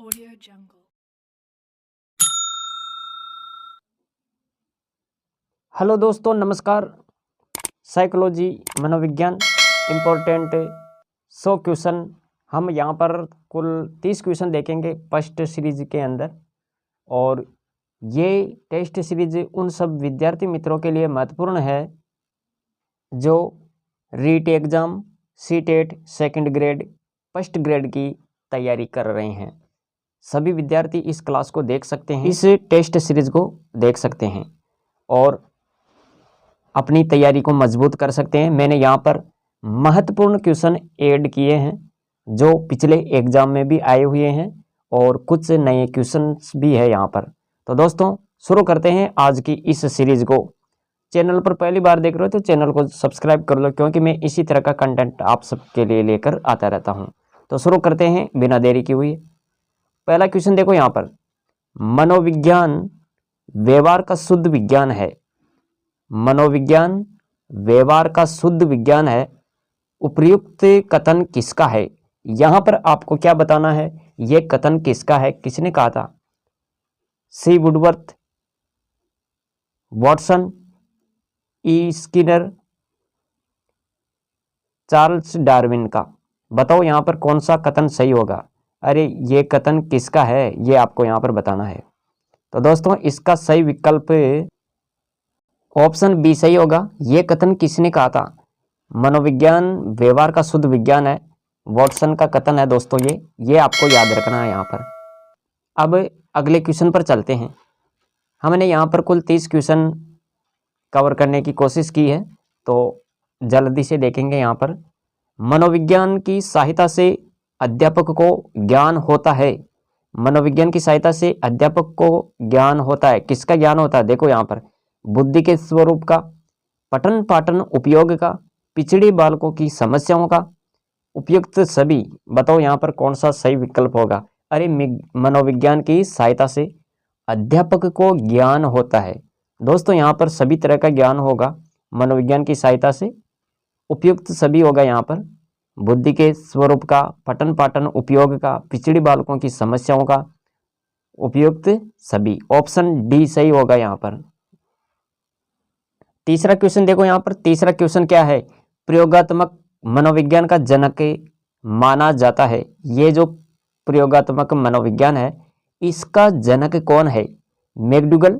Audio Jungle. Hello दोस्तों, नमस्कार। Psychology मनोविज्ञान इम्पोर्टेंट 100 क्वेश्चन हम यहाँ पर कुल 30 क्वेश्चन देखेंगे फर्स्ट सीरीज के अंदर। और ये टेस्ट सीरीज उन सब विद्यार्थी मित्रों के लिए महत्वपूर्ण है जो REET exam, CTET, second grade, first grade की तैयारी कर रहे हैं। सभी विद्यार्थी इस क्लास को देख सकते हैं, इस टेस्ट सीरीज को देख सकते हैं और अपनी तैयारी को मजबूत कर सकते हैं। मैंने यहाँ पर महत्वपूर्ण क्वेश्चन ऐड किए हैं जो पिछले एग्जाम में भी आए हुए हैं और कुछ नए क्वेश्चंस भी है यहाँ पर। तो दोस्तों शुरू करते हैं आज की इस सीरीज को। चैनल पर पहली बार देख रहे हो तो चैनल को सब्सक्राइब कर लो, क्योंकि मैं इसी तरह का कंटेंट आप सबके लिए लेकर आता रहता हूँ। तो शुरू करते हैं बिना देरी की हुई। पहला क्वेश्चन देखो यहाँ पर, मनोविज्ञान व्यवहार का शुद्ध विज्ञान है। मनोविज्ञान व्यवहार का शुद्ध विज्ञान है। उपयुक्त कथन किसका है? यहां पर आपको क्या बताना है, यह कथन किसका है, किसने कहा था? सी वुडवर्थ, वॉटसन, ई स्किनर, चार्ल्स डार्विन का। बताओ यहां पर कौन सा कथन सही होगा। अरे ये कथन किसका है, ये आपको यहां पर बताना है। तो दोस्तों इसका सही विकल्प ऑप्शन बी सही होगा। ये कथन किसने कहा था? मनोविज्ञान व्यवहार का शुद्ध विज्ञान है, वॉटसन का कथन है दोस्तों। ये आपको याद रखना है यहाँ पर। अब अगले क्वेश्चन पर चलते हैं। हमने यहाँ पर कुल 30 क्वेश्चन कवर करने की कोशिश की है, तो जल्दी से देखेंगे यहाँ पर। मनोविज्ञान की सहायता से अध्यापक को ज्ञान होता है। मनोविज्ञान की सहायता से अध्यापक को ज्ञान होता है। किसका ज्ञान होता है? देखो यहाँ पर, बुद्धि के स्वरूप का, पठन पाठन उपयोग का, पिछड़े बालकों की समस्याओं का, उपयुक्त सभी। बताओ यहाँ पर कौन सा सही विकल्प होगा। अरे मनोविज्ञान की सहायता से अध्यापक को ज्ञान होता है। दोस्तों यहाँ पर सभी तरह का ज्ञान होगा मनोविज्ञान की सहायता से। उपयुक्त सभी होगा यहाँ पर, बुद्धि के स्वरूप का, पठन पाठन उपयोग का, पिछड़ी बालकों की समस्याओं का, उपयुक्त सभी। ऑप्शन डी सही होगा यहाँ पर। तीसरा क्वेश्चन देखो यहाँ पर। तीसरा क्वेश्चन क्या है? प्रयोगात्मक मनोविज्ञान का जनक माना जाता है। ये जो प्रयोगात्मक मनोविज्ञान है इसका जनक कौन है? McDougall,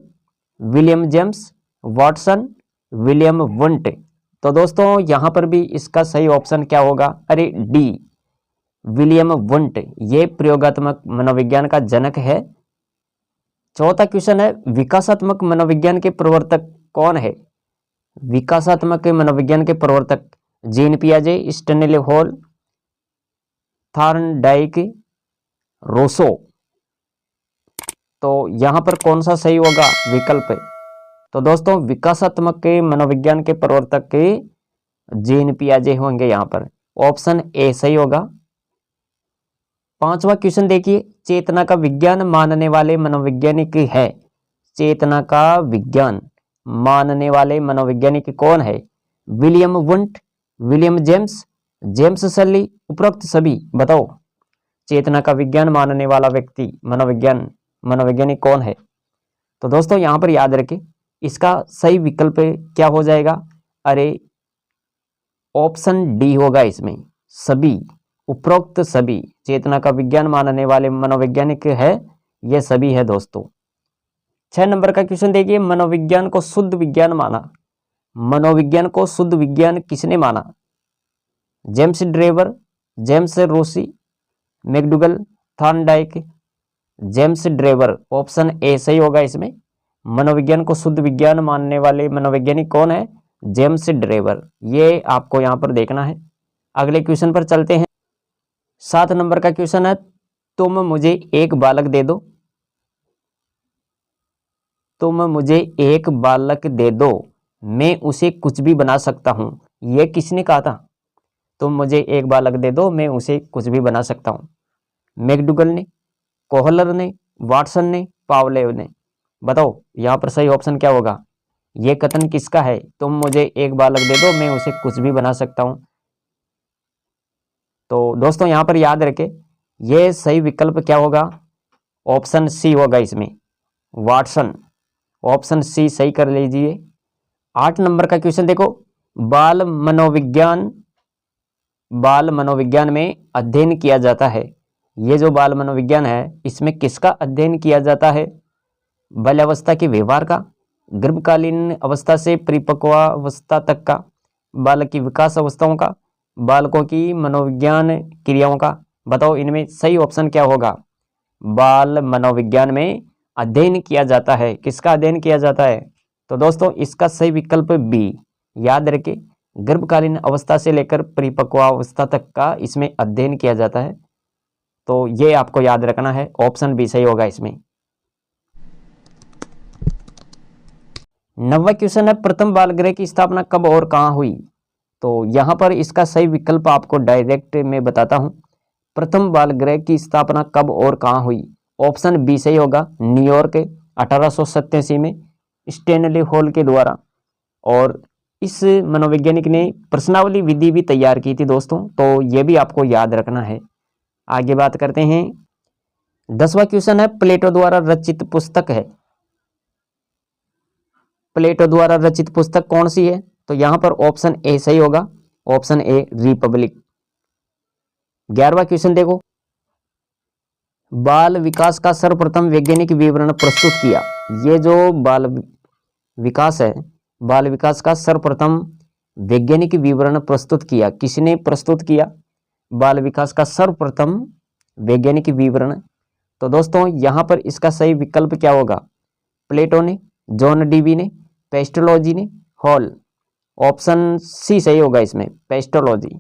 William James, Watson, William Wundt. तो दोस्तों यहाँ पर भी इसका सही ऑप्शन क्या होगा? अरे डी, विलियम वुंट। ये प्रयोगात्मक मनोविज्ञान का जनक है। चौथा क्वेश्चन है, विकासात्मक मनोविज्ञान के प्रवर्तक कौन है? विकासात्मक मनोविज्ञान के प्रवर्तक जीन पियाजे, स्टैनले हॉल, थॉर्नडाइक, रोसो। तो यहां पर कौन सा सही होगा विकल्प? तो दोस्तों विकासात्मक के मनोविज्ञान के प्रवर्तक के जीन पियाजे होंगे यहां पर। ऑप्शन ए सही होगा। पांचवा क्वेश्चन देखिए, चेतना का विज्ञान मानने वाले मनोवैज्ञानिक है। चेतना का विज्ञान मानने वाले मनोवैज्ञानिक कौन है? William Wundt, William James, James Sully, उपरोक्त सभी। बताओ चेतना का विज्ञान मानने वाला व्यक्ति मनोवैज्ञानिक कौन है? तो दोस्तों यहां पर याद रखें इसका सही विकल्प क्या हो जाएगा? अरे ऑप्शन डी होगा इसमें, सभी, उपरोक्त सभी। चेतना का विज्ञान मानने वाले मनोवैज्ञानिक है, ये सभी है दोस्तों। 6 नंबर का क्वेश्चन देखिए, मनोविज्ञान को शुद्ध विज्ञान माना। मनोविज्ञान को शुद्ध विज्ञान किसने माना? James Drever, James Rossi, McDougall, Thorndike, James Drever. Option A सही होगा इसमें। मनोविज्ञान को शुद्ध विज्ञान मानने वाले मनोवैज्ञानिक कौन है? James Drever. ये आपको यहाँ पर देखना है। अगले क्वेश्चन पर चलते हैं। 7 नंबर का क्वेश्चन है, तुम मुझे एक बालक दे दो। तुम मुझे एक बालक दे दो, मैं उसे कुछ भी बना सकता हूं। यह किसने कहा था? तुम मुझे एक बालक दे दो, मैं उसे कुछ भी बना सकता हूं। मैकडूगल ने, कोहलर ने, वाटसन ने, पावलेव ने। बताओ यहां पर सही ऑप्शन क्या होगा? यह कथन किसका है? तुम मुझे एक बालक दे दो, मैं उसे कुछ भी बना सकता हूं। तो दोस्तों यहां पर याद रखें यह सही विकल्प क्या होगा? ऑप्शन सी होगा इसमें, वाटसन। ऑप्शन सी सही कर लीजिए। 8 नंबर का क्वेश्चन देखो, बाल मनोविज्ञान में अध्ययन किया जाता है। ये जो बाल मनोविज्ञान है इसमें किसका अध्ययन किया जाता है? बाल्यावस्था के व्यवहार का, गर्भकालीन अवस्था से परिपक्वावस्था तक का, बालक की विकास अवस्थाओं का, बालकों की मनोविज्ञान क्रियाओं का। बताओ इनमें सही ऑप्शन क्या होगा? बाल मनोविज्ञान में अध्ययन किया जाता है, किसका अध्ययन किया जाता है? तो दोस्तों इसका सही विकल्प बी, याद रखें, गर्भकालीन अवस्था से लेकर परिपक्वावस्था तक का इसमें अध्ययन किया जाता है। तो ये आपको याद रखना है, ऑप्शन बी सही होगा इसमें। 9वां क्वेश्चन है, प्रथम बाल गृह की स्थापना कब और कहां हुई? तो यहां पर इसका सही विकल्प आपको डायरेक्ट में बताता हूं। प्रथम बाल गृह की स्थापना कब और कहां हुई? ऑप्शन बी सही होगा, न्यूयॉर्क 1887 में स्टेनली हॉल के द्वारा। और इस मनोवैज्ञानिक ने प्रश्नावली विधि भी तैयार की थी दोस्तों, तो ये भी आपको याद रखना है। आगे बात करते हैं। 10वां क्वेश्चन है, प्लेटो द्वारा रचित पुस्तक है। प्लेटो द्वारा रचित पुस्तक कौन सी है? तो यहां पर ऑप्शन ए सही होगा, ऑप्शन ए रिपब्लिक। 11वां क्वेश्चन देखो, बाल विकास का सर्वप्रथम वैज्ञानिक विवरण प्रस्तुत किया। ये जो बाल विकास है, बाल विकास का सर्वप्रथम वैज्ञानिक विवरण प्रस्तुत किया, किसने प्रस्तुत किया? बाल विकास का सर्वप्रथम वैज्ञानिक विवरण। तो दोस्तों यहां पर इसका सही विकल्प क्या होगा? प्लेटो ने, जॉन डीवी ने, पेस्टोलॉजी ने, हॉल। ऑप्शन सी सही होगा इसमें, पेस्टोलॉजी।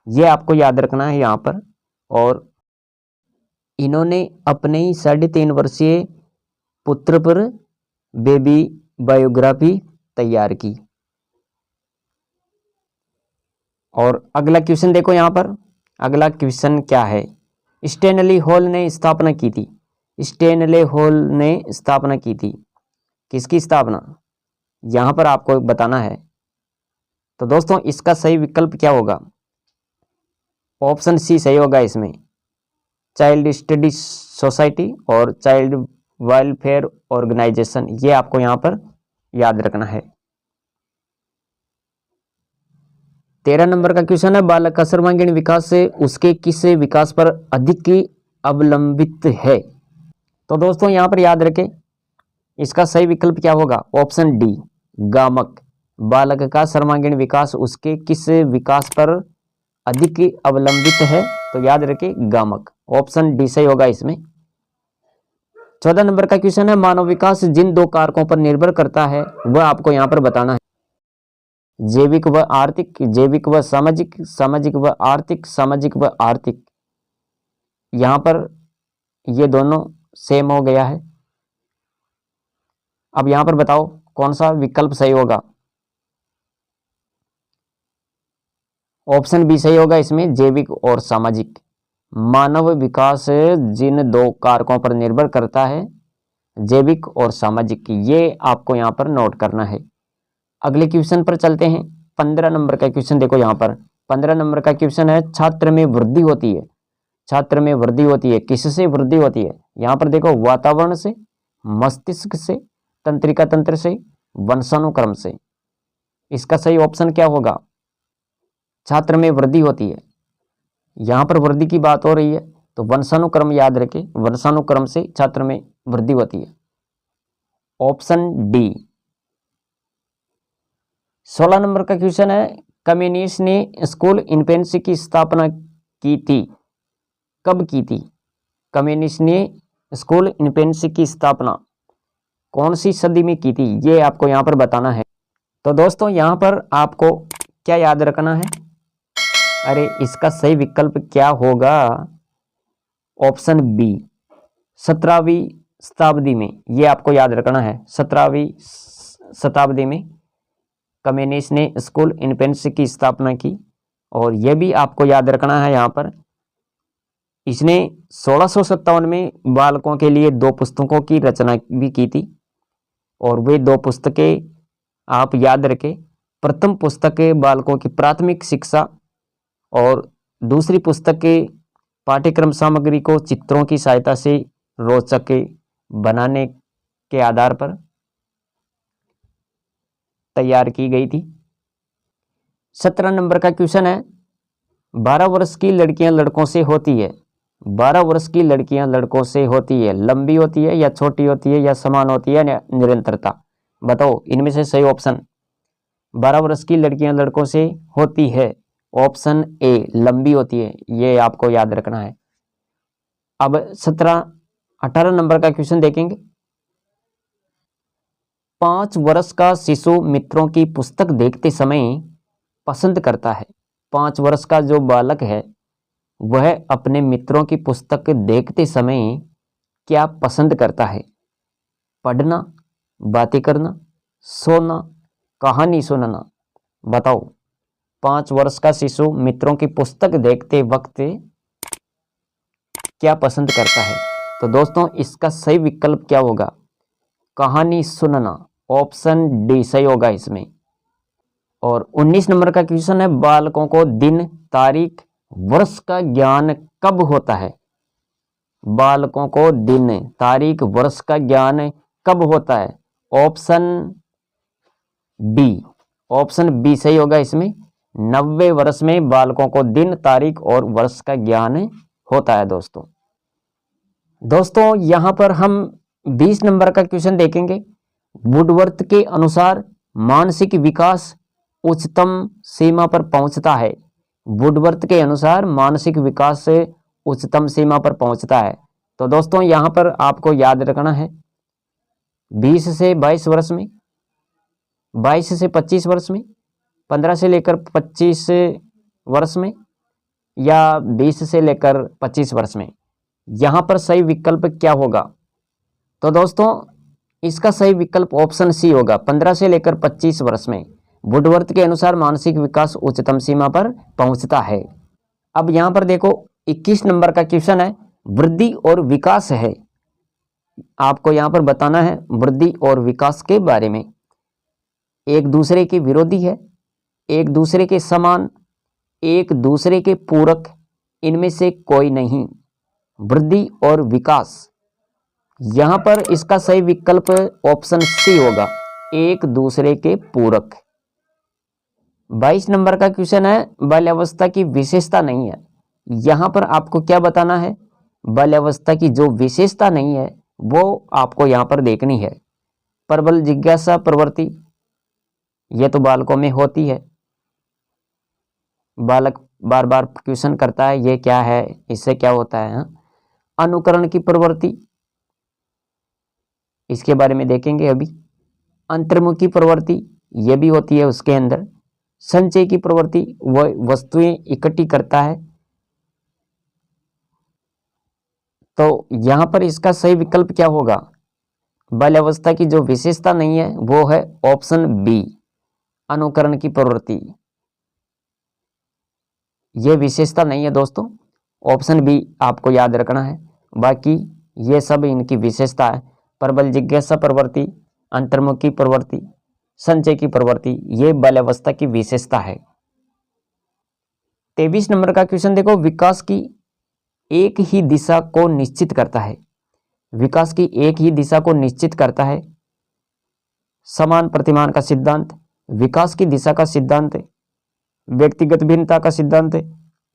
ये आपको याद रखना है यहां पर। और इन्होंने अपने ही 3.5 वर्षीय पुत्र पर बेबी बायोग्राफी तैयार की। और अगला क्वेश्चन देखो यहां पर, अगला क्वेश्चन क्या है? स्टेनली हॉल ने स्थापना की थी। स्टेनली हॉल ने स्थापना की थी, किसकी स्थापना यहां पर आपको बताना है। तो दोस्तों इसका सही विकल्प क्या होगा? ऑप्शन सी सही होगा इसमें, चाइल्ड स्टडी सोसाइटी और चाइल्ड वेलफेयर ऑर्गेनाइजेशन। ये आपको यहां पर याद रखना है। 13 नंबर का क्वेश्चन है, बालक का सर्वांगीण विकास से उसके किस विकास पर अधिक अवलंबित है? तो दोस्तों यहां पर याद रखें, इसका सही विकल्प क्या होगा? ऑप्शन डी, गामक। बालक का सर्वांगीण विकास उसके किस विकास पर अधिक अवलंबित है? तो याद रखें गामक। ऑप्शन डी सही होगा इसमें। 14 नंबर का क्वेश्चन है, मानव विकास जिन 2 कारकों पर निर्भर करता है वह आपको यहां पर बताना है। जैविक व आर्थिक, जैविक व सामाजिक, सामाजिक व आर्थिक, सामाजिक व आर्थिक। यहां पर ये दोनों सेम हो गया है। अब यहां पर बताओ कौन सा विकल्प सही होगा? ऑप्शन बी सही होगा इसमें, जैविक और सामाजिक। मानव विकास जिन 2 कारकों पर निर्भर करता है, जैविक और सामाजिक, ये आपको यहां पर नोट करना है। अगले क्वेश्चन पर चलते हैं। 15 नंबर का क्वेश्चन देखो यहां पर। 15 नंबर का क्वेश्चन है, छात्र में वृद्धि होती है। छात्र में वृद्धि होती है, किससे वृद्धि होती है? यहां पर देखो, वातावरण से, मस्तिष्क से, तंत्रिका तंत्र से, वंशानुक्रम से। इसका सही ऑप्शन क्या होगा? छात्र में वृद्धि होती है, यहां पर वृद्धि की बात हो रही है, तो वंशानुक्रम याद रखें, वंशानुक्रम से छात्र में वृद्धि होती है। Option D. 16 नंबर का क्वेश्चन है, कम्युनिस्ट ने स्कूल इन्फेंसी की स्थापना की थी, कब की थी? कम्युनिस्ट ने स्कूल इन्फेंसी की स्थापना कौन सी सदी में की थी? ये आपको यहां पर बताना है। तो दोस्तों यहां पर आपको क्या याद रखना है? अरे इसका सही विकल्प क्या होगा? ऑप्शन बी, 17वीं शताब्दी में। ये आपको याद रखना है, 17वीं शताब्दी में कम्युनिस्ट ने स्कूल इन्फेंसी की स्थापना की। और यह भी आपको याद रखना है, यहाँ पर इसने 1657 में बालकों के लिए 2 पुस्तकों की रचना भी की थी। और वे 2 पुस्तकें आप याद रखें, प्रथम पुस्तक बालकों की प्राथमिक शिक्षा और दूसरी पुस्तक के पाठ्यक्रम सामग्री को चित्रों की सहायता से रोचक बनाने के आधार पर तैयार की गई थी। 17 नंबर का क्वेश्चन है, 12 वर्ष की लड़कियां लड़कों से होती है, 12 वर्ष की लड़कियां लड़कों से होती है, लंबी होती है या छोटी होती है या समान होती है या निरंतरता? बताओ इनमें से सही ऑप्शन। 12 वर्ष की लड़कियां लड़कों से होती है, ऑप्शन ए लंबी होती है, ये आपको याद रखना है। अब 18 नंबर का क्वेश्चन देखेंगे। 5 वर्ष का शिशु मित्रों की पुस्तक देखते समय पसंद करता है। 5 वर्ष का जो बालक है वह अपने मित्रों की पुस्तक देखते समय क्या पसंद करता है? पढ़ना, बातें करना, सोना, कहानी सुनना? बताओ 5 वर्ष का शिशु मित्रों की पुस्तक देखते वक्त क्या पसंद करता है? तो दोस्तों इसका सही विकल्प क्या होगा? कहानी सुनना, ऑप्शन डी सही होगा इसमें। और 19 नंबर का क्वेश्चन है, बालकों को दिन, तारीख, वर्ष का ज्ञान कब होता है? बालकों को दिन, तारीख, वर्ष का ज्ञान कब होता है? ऑप्शन बी, ऑप्शन बी सही होगा इसमें। 90 वर्ष में बालकों को दिन, तारीख और वर्ष का ज्ञान होता है। दोस्तों यहां पर हम 20 नंबर का क्वेश्चन देखेंगे। वुडवर्थ के अनुसार मानसिक विकास उच्चतम सीमा पर पहुंचता है। वुडवर्थ के अनुसार मानसिक विकास से उच्चतम सीमा पर पहुंचता है। तो दोस्तों यहां पर आपको याद रखना है 20 से 22 वर्ष में, 22 से 25 वर्ष में, 15 से लेकर 25 वर्ष में या 20 से लेकर 25 वर्ष में। यहां पर सही विकल्प क्या होगा? तो दोस्तों इसका सही विकल्प ऑप्शन सी होगा, 15 से लेकर 25 वर्ष में वुडवर्थ के अनुसार मानसिक विकास उच्चतम सीमा पर पहुंचता है। अब यहां पर देखो 21 नंबर का क्वेश्चन है, वृद्धि और विकास है। आपको यहां पर बताना है वृद्धि और विकास के बारे में। एक दूसरे के विरोधी है, एक दूसरे के समान, एक दूसरे के पूरक, इनमें से कोई नहीं। वृद्धि और विकास, यहां पर इसका सही विकल्प ऑप्शन सी होगा, एक दूसरे के पूरक। 22 नंबर का क्वेश्चन है, बाल्यावस्था की विशेषता नहीं है। यहां पर आपको क्या बताना है? बाल्यावस्था की जो विशेषता नहीं है वो आपको यहां पर देखनी है। प्रबल जिज्ञासा प्रवृत्ति, यह तो बालकों में होती है, बालक बार बार क्वेश्चन करता है ये क्या है, इससे क्या होता है। हाँ? अनुकरण की प्रवृत्ति, इसके बारे में देखेंगे अभी। अंतर्मुखी प्रवृत्ति, यह भी होती है उसके अंदर। संचय की प्रवृत्ति, वह वस्तुएं इकट्ठी करता है। तो यहां पर इसका सही विकल्प क्या होगा? बाल्यावस्था की जो विशेषता नहीं है वो है ऑप्शन बी, अनुकरण की प्रवृत्ति। यह विशेषता नहीं है दोस्तों, ऑप्शन बी आपको याद रखना है। बाकी ये सब इनकी विशेषता है। प्रबल जिज्ञासा प्रवृत्ति, अंतर्मुखी प्रवृत्ति, संचय की प्रवृत्ति, ये बाल्यावस्था की विशेषता है। 23 नंबर का क्वेश्चन देखो, विकास की एक ही दिशा को निश्चित करता है। विकास की एक ही दिशा को निश्चित करता है। समान प्रतिमान का सिद्धांत, विकास की दिशा का सिद्धांत, व्यक्तिगत भिन्नता का सिद्धांत,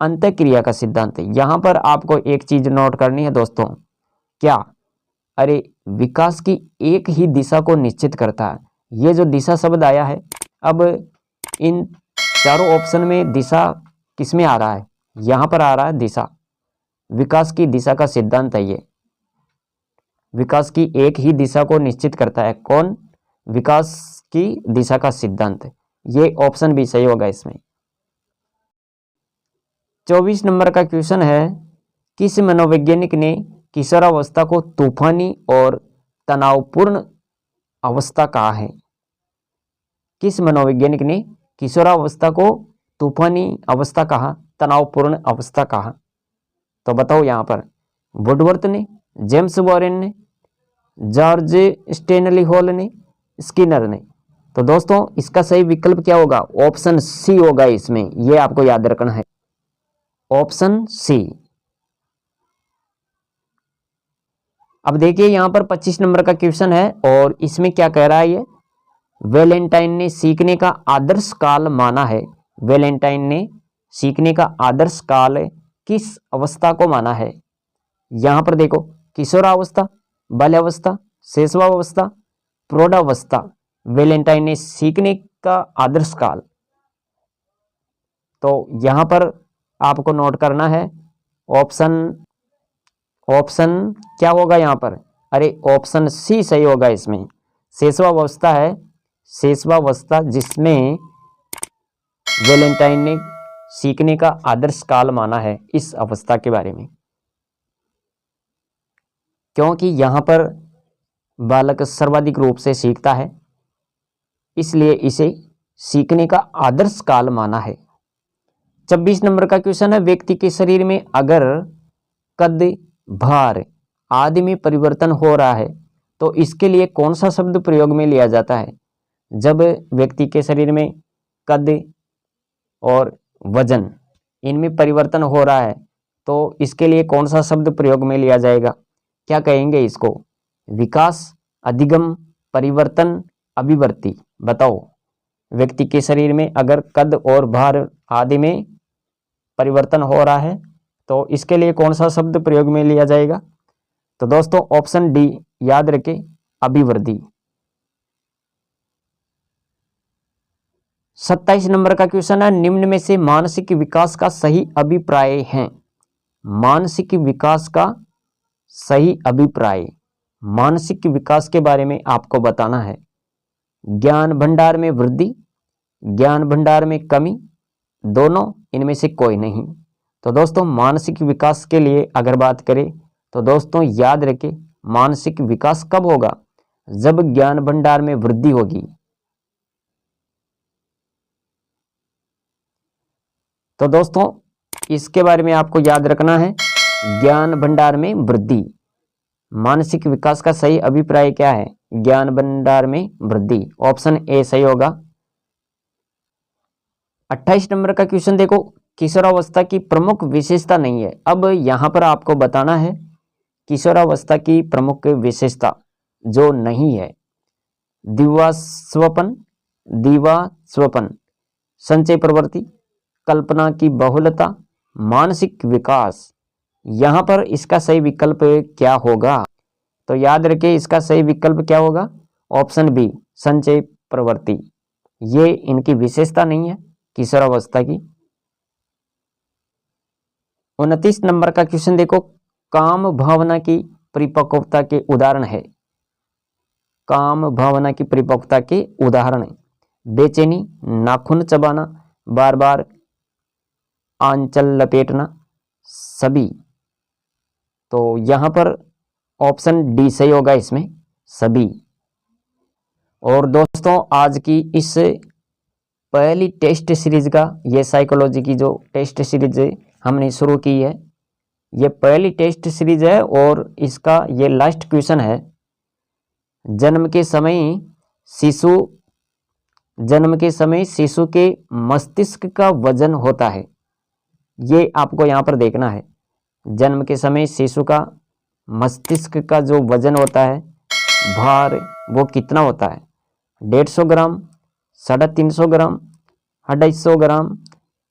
अंतःक्रिया का सिद्धांत। यहां पर आपको एक चीज नोट करनी है दोस्तों, क्या? अरे विकास की एक ही दिशा को निश्चित करता है, ये जो दिशा शब्द आया है, अब इन चारों ऑप्शन में दिशा किसमें आ रहा है? यहां पर आ रहा है दिशा, विकास की दिशा का सिद्धांत है ये। विकास की एक ही दिशा को निश्चित करता है कौन? विकास की दिशा का सिद्धांत। ये ऑप्शन भी सही होगा इसमें। 24 नंबर का क्वेश्चन है, किस मनोवैज्ञानिक ने किशोरावस्था को तूफानी और तनावपूर्ण अवस्था कहा है? किस मनोवैज्ञानिक ने किशोरावस्था को तूफानी अवस्था कहा, तनावपूर्ण अवस्था कहा? तो बताओ यहां पर वुडवर्थ ने, जेम्स वॉरेन ने, जॉर्ज स्टेनली हॉल ने, स्किनर ने? तो दोस्तों इसका सही विकल्प क्या होगा? ऑप्शन सी होगा इसमें, यह आपको याद रखना है, ऑप्शन सी। अब देखिए यहाँ पर 25 नंबर का क्वेश्चन है और इसमें क्या कह रहा है ये, वैलेंटाइन ने सीखने का आदर्श काल माना है। वैलेंटाइन ने सीखने का आदर्श काल किस अवस्था को माना है? यहाँ पर देखो, किशोरावस्था, बाल्यावस्था, शैशवावस्था, प्रौढ़ावस्था। वैलेंटाइन ने सीखने का आदर्श काल, तो यहाँ पर आपको नोट करना है ऑप्शन क्या होगा यहाँ पर? अरे ऑप्शन सी सही होगा इसमें। शैशवावस्था है, शैशवावस्था जिसमें वैलेंटाइन ने सीखने का आदर्श काल माना है इस अवस्था के बारे में, क्योंकि यहाँ पर बालक सर्वाधिक रूप से सीखता है, इसलिए इसे सीखने का आदर्श काल माना है। 26 नंबर का क्वेश्चन है, व्यक्ति के शरीर में अगर कद, भार आदि में परिवर्तन हो रहा है तो इसके लिए कौन सा शब्द प्रयोग में लिया जाता है? जब व्यक्ति के शरीर में कद और वजन इनमें परिवर्तन हो रहा है तो इसके लिए कौन सा शब्द प्रयोग में लिया जाएगा? क्या कहेंगे इसको? विकास, अधिगम, परिवर्तन, अभिवृद्धि। बताओ, व्यक्ति के शरीर में अगर कद और भार आदि में परिवर्तन हो रहा है तो इसके लिए कौन सा शब्द प्रयोग में लिया जाएगा? तो दोस्तों ऑप्शन डी याद रखें, अभिवृद्धि। 27 नंबर का क्वेश्चन है, निम्न में से मानसिक विकास का सही अभिप्राय है। मानसिक विकास का सही अभिप्राय, मानसिक विकास के बारे में आपको बताना है। ज्ञान भंडार में वृद्धि, ज्ञान भंडार में कमी, दोनों, इनमें से कोई नहीं। तो दोस्तों मानसिक विकास के लिए अगर बात करें तो दोस्तों याद रखें, मानसिक विकास कब होगा? जब ज्ञान भंडार में वृद्धि होगी। तो दोस्तों इसके बारे में आपको याद रखना है, ज्ञान भंडार में वृद्धि। मानसिक विकास का सही अभिप्राय क्या है? ज्ञान भंडार में वृद्धि। ऑप्शन ए सही होगा। 28 नंबर का क्वेश्चन देखो, किशोरावस्था की प्रमुख विशेषता नहीं है। अब यहां पर आपको बताना है किशोरावस्था की प्रमुख विशेषता जो नहीं है। दिवास्वपन, संचय प्रवृत्ति, कल्पना की बहुलता, मानसिक विकास। यहां पर इसका सही विकल्प क्या होगा? तो याद रखिए इसका सही विकल्प क्या होगा? ऑप्शन बी, संचय प्रवृत्ति। ये इनकी विशेषता नहीं है किशोरावस्था की। 29 नंबर का क्वेश्चन देखो, काम भावना की परिपक्वता के उदाहरण है। काम भावना की परिपक्वता के उदाहरण है बेचैनी, नाखून चबाना, बार बार आंचल लपेटना, सभी। तो यहां पर ऑप्शन डी सही होगा इसमें, सभी। और दोस्तों आज की इस पहली टेस्ट सीरीज का, ये साइकोलॉजी की जो टेस्ट सीरीज हमने शुरू की है, ये पहली टेस्ट सीरीज है और इसका ये लास्ट क्वेश्चन है। जन्म के समय शिशु के मस्तिष्क का वजन होता है। ये आपको यहाँ पर देखना है, जन्म के समय शिशु का मस्तिष्क का जो वजन होता है, भार वो कितना होता है? 150 ग्राम, 350 ग्राम, 250 ग्राम,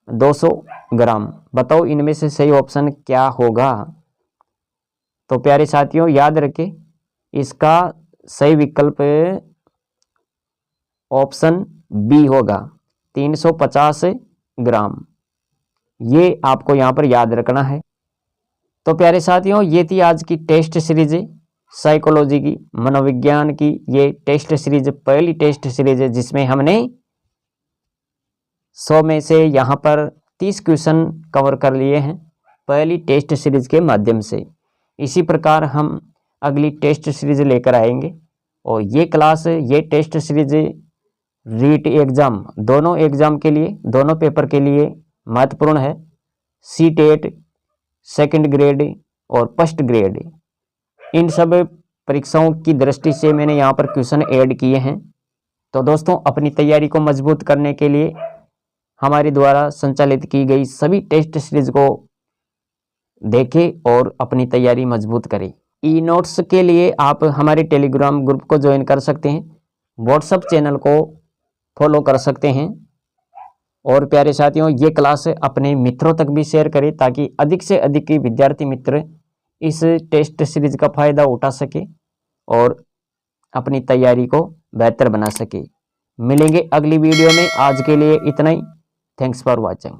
200 ग्राम। बताओ इनमें से सही ऑप्शन क्या होगा? तो प्यारे साथियों याद रखें, इसका सही विकल्प ऑप्शन बी होगा, 350 ग्राम। ये आपको यहाँ पर याद रखना है। तो प्यारे साथियों ये थी आज की टेस्ट सीरीज साइकोलॉजी की, मनोविज्ञान की। ये टेस्ट सीरीज पहली टेस्ट सीरीज है जिसमें हमने 100 में से यहाँ पर 30 क्वेश्चन कवर कर लिए हैं पहली टेस्ट सीरीज के माध्यम से। इसी प्रकार हम अगली टेस्ट सीरीज लेकर आएंगे और ये क्लास, ये टेस्ट सीरीज रीट एग्ज़ाम, दोनों एग्ज़ाम के लिए, दोनों पेपर के लिए महत्वपूर्ण है। C-TET, सेकंड ग्रेड और फर्स्ट ग्रेड, इन सब परीक्षाओं की दृष्टि से मैंने यहाँ पर क्वेश्चन ऐड किए हैं। तो दोस्तों अपनी तैयारी को मजबूत करने के लिए हमारे द्वारा संचालित की गई सभी टेस्ट सीरीज को देखें और अपनी तैयारी मजबूत करें। ई नोट्स के लिए आप हमारे टेलीग्राम ग्रुप को ज्वाइन कर सकते हैं, व्हाट्सएप चैनल को फॉलो कर सकते हैं। और प्यारे साथियों, ये क्लास अपने मित्रों तक भी शेयर करें ताकि अधिक से अधिक विद्यार्थी मित्र इस टेस्ट सीरीज का फ़ायदा उठा सके और अपनी तैयारी को बेहतर बना सके। मिलेंगे अगली वीडियो में, आज के लिए इतना ही। Thanks for watching.